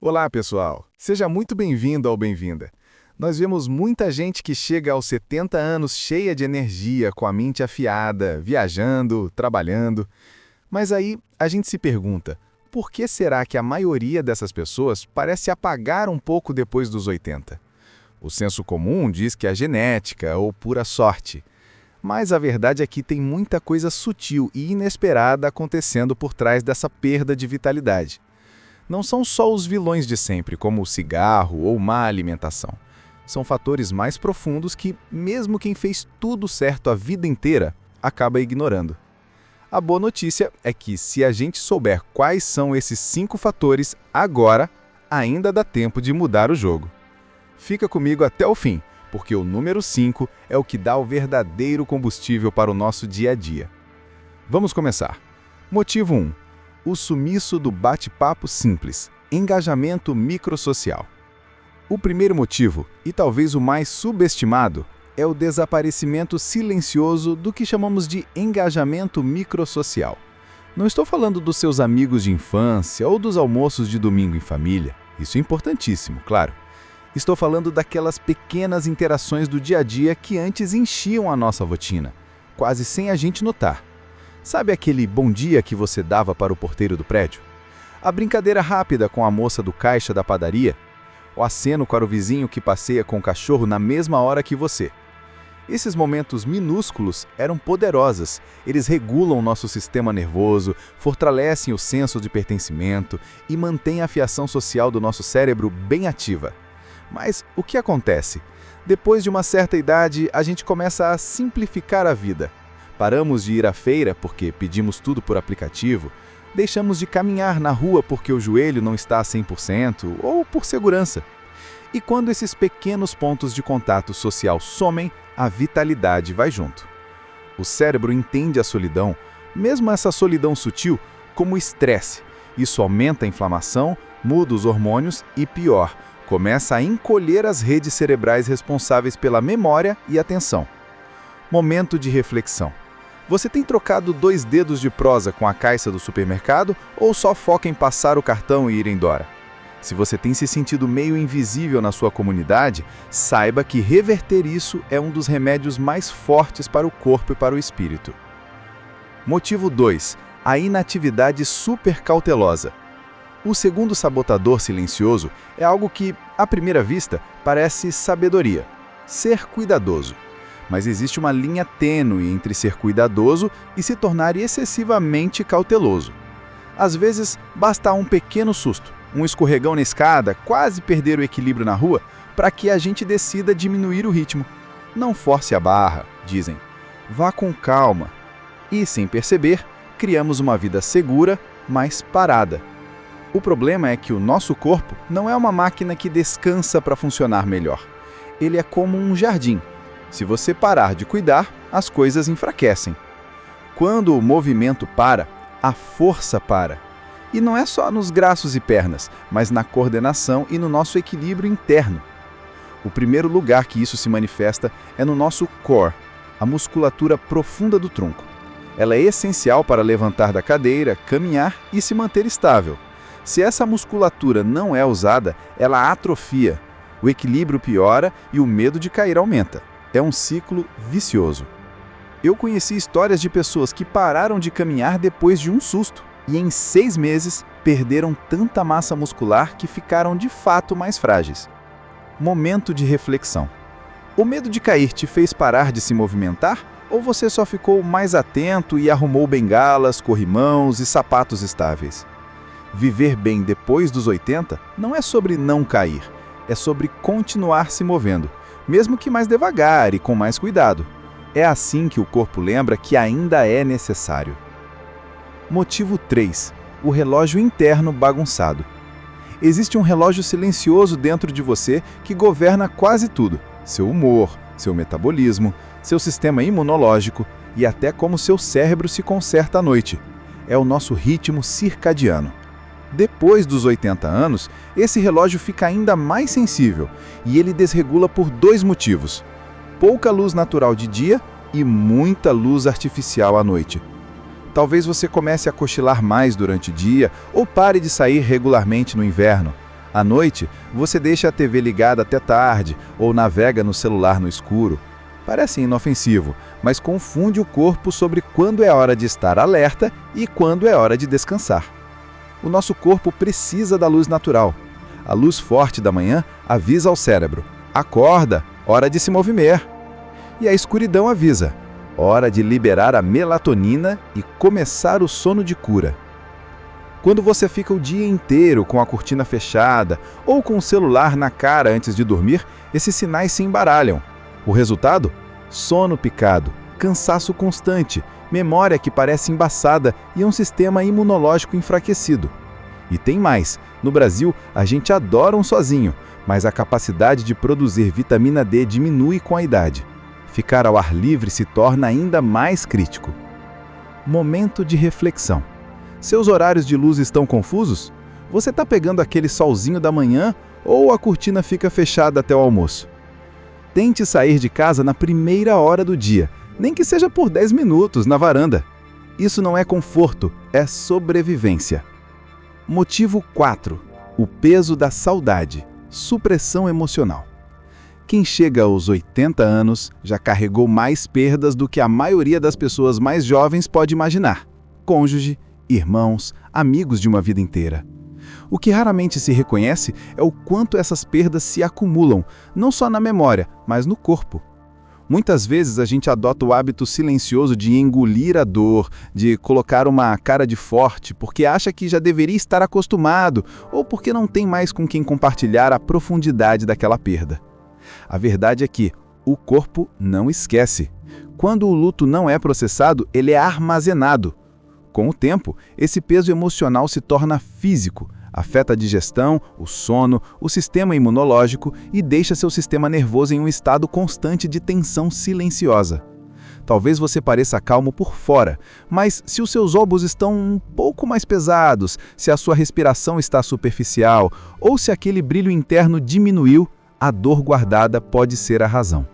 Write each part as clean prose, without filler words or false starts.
Olá, pessoal! Seja muito bem-vindo ou bem-vinda. Nós vemos muita gente que chega aos 70 anos cheia de energia, com a mente afiada, viajando, trabalhando. Mas aí a gente se pergunta, por que será que a maioria dessas pessoas parece apagar um pouco depois dos 80? O senso comum diz que é genética ou pura sorte. Mas a verdade é que tem muita coisa sutil e inesperada acontecendo por trás dessa perda de vitalidade. Não são só os vilões de sempre, como o cigarro ou má alimentação. São fatores mais profundos que, mesmo quem fez tudo certo a vida inteira, acaba ignorando. A boa notícia é que, se a gente souber quais são esses 5 fatores, agora ainda dá tempo de mudar o jogo. Fica comigo até o fim, porque o número 5 é o que dá o verdadeiro combustível para o nosso dia a dia. Vamos começar. Motivo 1. O sumiço do bate-papo simples, engajamento microsocial. O primeiro motivo, e talvez o mais subestimado, é o desaparecimento silencioso do que chamamos de engajamento microsocial. Não estou falando dos seus amigos de infância ou dos almoços de domingo em família. Isso é importantíssimo, claro. Estou falando daquelas pequenas interações do dia a dia que antes enchiam a nossa rotina, quase sem a gente notar. Sabe aquele bom dia que você dava para o porteiro do prédio? A brincadeira rápida com a moça do caixa da padaria? O aceno para o vizinho que passeia com o cachorro na mesma hora que você? Esses momentos minúsculos eram poderosos. Eles regulam o nosso sistema nervoso, fortalecem o senso de pertencimento e mantêm a fiação social do nosso cérebro bem ativa. Mas o que acontece? Depois de uma certa idade, a gente começa a simplificar a vida. Paramos de ir à feira porque pedimos tudo por aplicativo, deixamos de caminhar na rua porque o joelho não está a 100% ou por segurança. E quando esses pequenos pontos de contato social somem, a vitalidade vai junto. O cérebro entende a solidão, mesmo essa solidão sutil, como estresse. Isso aumenta a inflamação, muda os hormônios e, pior, começa a encolher as redes cerebrais responsáveis pela memória e atenção. Momento de reflexão. Você tem trocado 2 dedos de prosa com a caixa do supermercado ou só foca em passar o cartão e ir embora? Se você tem se sentido meio invisível na sua comunidade, saiba que reverter isso é um dos remédios mais fortes para o corpo e para o espírito. Motivo 2. A inatividade supercautelosa. O segundo sabotador silencioso é algo que, à primeira vista, parece sabedoria: ser cuidadoso. Mas existe uma linha tênue entre ser cuidadoso e se tornar excessivamente cauteloso. Às vezes, basta um pequeno susto, um escorregão na escada, quase perder o equilíbrio na rua, para que a gente decida diminuir o ritmo. Não force a barra, dizem. Vá com calma. E, sem perceber, criamos uma vida segura, mas parada. O problema é que o nosso corpo não é uma máquina que descansa para funcionar melhor. Ele é como um jardim. Se você parar de cuidar, as coisas enfraquecem. Quando o movimento para, a força para. E não é só nos braços e pernas, mas na coordenação e no nosso equilíbrio interno. O primeiro lugar que isso se manifesta é no nosso core, a musculatura profunda do tronco. Ela é essencial para levantar da cadeira, caminhar e se manter estável. Se essa musculatura não é usada, ela atrofia. O equilíbrio piora e o medo de cair aumenta. É um ciclo vicioso. Eu conheci histórias de pessoas que pararam de caminhar depois de um susto e em 6 meses perderam tanta massa muscular que ficaram de fato mais frágeis. Momento de reflexão. O medo de cair te fez parar de se movimentar ou você só ficou mais atento e arrumou bengalas, corrimãos e sapatos estáveis? Viver bem depois dos 80 não é sobre não cair, é sobre continuar se movendo, mesmo que mais devagar e com mais cuidado. É assim que o corpo lembra que ainda é necessário. Motivo 3. O relógio interno bagunçado. Existe um relógio silencioso dentro de você que governa quase tudo: seu humor, seu metabolismo, seu sistema imunológico e até como seu cérebro se conserta à noite. É o nosso ritmo circadiano. Depois dos 80 anos, esse relógio fica ainda mais sensível e ele desregula por 2 motivos: pouca luz natural de dia e muita luz artificial à noite. Talvez você comece a cochilar mais durante o dia ou pare de sair regularmente no inverno. À noite, você deixa a TV ligada até tarde ou navega no celular no escuro. Parece inofensivo, mas confunde o corpo sobre quando é hora de estar alerta e quando é hora de descansar. O nosso corpo precisa da luz natural. A luz forte da manhã avisa ao cérebro: acorda, hora de se mover. E a escuridão avisa: hora de liberar a melatonina e começar o sono de cura. Quando você fica o dia inteiro com a cortina fechada ou com o celular na cara antes de dormir, esses sinais se embaralham. O resultado? Sono picado, cansaço constante, memória que parece embaçada e um sistema imunológico enfraquecido. E tem mais, no Brasil a gente adora um sozinho, mas a capacidade de produzir vitamina D diminui com a idade. Ficar ao ar livre se torna ainda mais crítico. Momento de reflexão. Seus horários de luz estão confusos? Você está pegando aquele solzinho da manhã ou a cortina fica fechada até o almoço? Tente sair de casa na primeira hora do dia, nem que seja por 10 minutos na varanda. Isso não é conforto, é sobrevivência. Motivo 4. O peso da saudade, supressão emocional. Quem chega aos 80 anos já carregou mais perdas do que a maioria das pessoas mais jovens pode imaginar. Cônjuge, irmãos, amigos de uma vida inteira. O que raramente se reconhece é o quanto essas perdas se acumulam, não só na memória, mas no corpo. Muitas vezes a gente adota o hábito silencioso de engolir a dor, de colocar uma cara de forte porque acha que já deveria estar acostumado ou porque não tem mais com quem compartilhar a profundidade daquela perda. A verdade é que o corpo não esquece. Quando o luto não é processado, ele é armazenado. Com o tempo, esse peso emocional se torna físico, afeta a digestão, o sono, o sistema imunológico e deixa seu sistema nervoso em um estado constante de tensão silenciosa. Talvez você pareça calmo por fora, mas se os seus ombros estão um pouco mais pesados, se a sua respiração está superficial ou se aquele brilho interno diminuiu, a dor guardada pode ser a razão.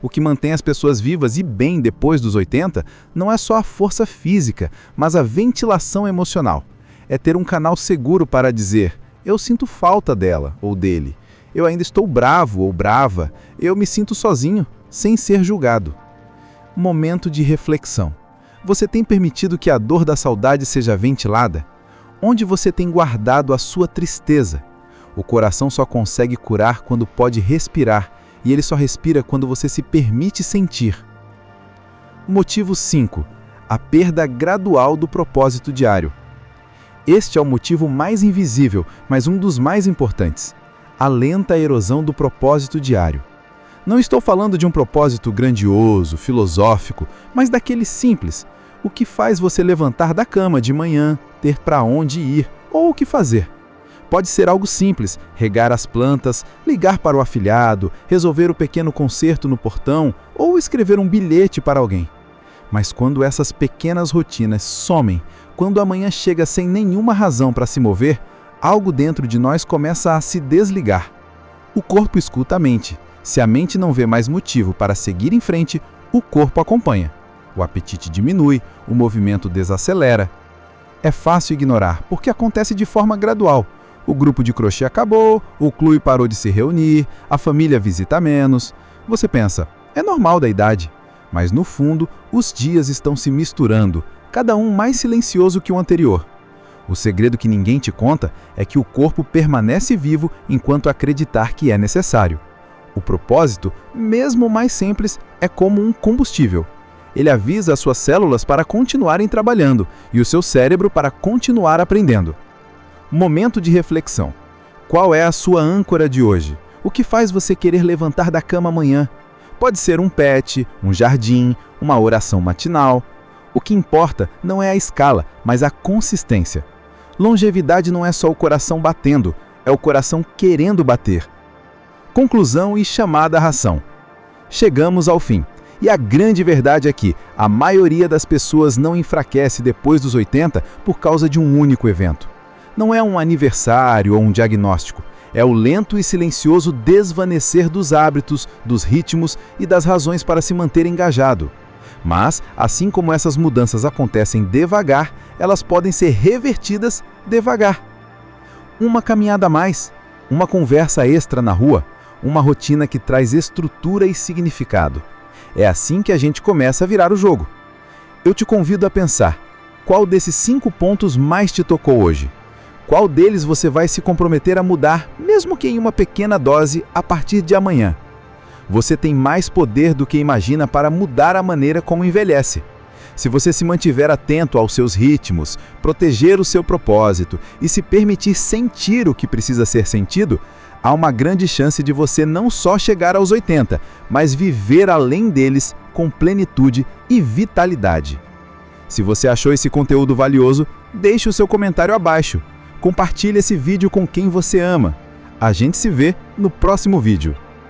O que mantém as pessoas vivas e bem depois dos 80 não é só a força física, mas a ventilação emocional. É ter um canal seguro para dizer: eu sinto falta dela ou dele, eu ainda estou bravo ou brava, eu me sinto sozinho, sem ser julgado. Momento de reflexão. Você tem permitido que a dor da saudade seja ventilada? Onde você tem guardado a sua tristeza? O coração só consegue curar quando pode respirar, e ele só respira quando você se permite sentir. Motivo 5. A perda gradual do propósito diário. Este é o motivo mais invisível, mas um dos mais importantes. A lenta erosão do propósito diário. Não estou falando de um propósito grandioso, filosófico, mas daquele simples. O que faz você levantar da cama de manhã, ter para onde ir ou o que fazer. Pode ser algo simples, regar as plantas, ligar para o afilhado, resolver o pequeno conserto no portão ou escrever um bilhete para alguém. Mas quando essas pequenas rotinas somem, quando a manhã chega sem nenhuma razão para se mover, algo dentro de nós começa a se desligar. O corpo escuta a mente. Se a mente não vê mais motivo para seguir em frente, o corpo acompanha. O apetite diminui, o movimento desacelera. É fácil ignorar, porque acontece de forma gradual. O grupo de crochê acabou, o clube parou de se reunir, a família visita menos. Você pensa, é normal da idade. Mas no fundo, os dias estão se misturando, cada um mais silencioso que o anterior. O segredo que ninguém te conta é que o corpo permanece vivo enquanto acreditar que é necessário. O propósito, mesmo mais simples, é como um combustível. Ele avisa as suas células para continuarem trabalhando e o seu cérebro para continuar aprendendo. Momento de reflexão. Qual é a sua âncora de hoje? O que faz você querer levantar da cama amanhã? Pode ser um pet, um jardim, uma oração matinal. O que importa não é a escala, mas a consistência. Longevidade não é só o coração batendo, é o coração querendo bater. Conclusão e chamada à ração. Chegamos ao fim. E a grande verdade é que a maioria das pessoas não enfraquece depois dos 80 por causa de um único evento. Não é um aniversário ou um diagnóstico. É o lento e silencioso desvanecer dos hábitos, dos ritmos e das razões para se manter engajado. Mas, assim como essas mudanças acontecem devagar, elas podem ser revertidas devagar. Uma caminhada a mais, uma conversa extra na rua, uma rotina que traz estrutura e significado. É assim que a gente começa a virar o jogo. Eu te convido a pensar, qual desses 5 pontos mais te tocou hoje? Qual deles você vai se comprometer a mudar, mesmo que em uma pequena dose, a partir de amanhã? Você tem mais poder do que imagina para mudar a maneira como envelhece. Se você se mantiver atento aos seus ritmos, proteger o seu propósito e se permitir sentir o que precisa ser sentido, há uma grande chance de você não só chegar aos 80, mas viver além deles com plenitude e vitalidade. Se você achou esse conteúdo valioso, deixe o seu comentário abaixo. Compartilhe esse vídeo com quem você ama. A gente se vê no próximo vídeo.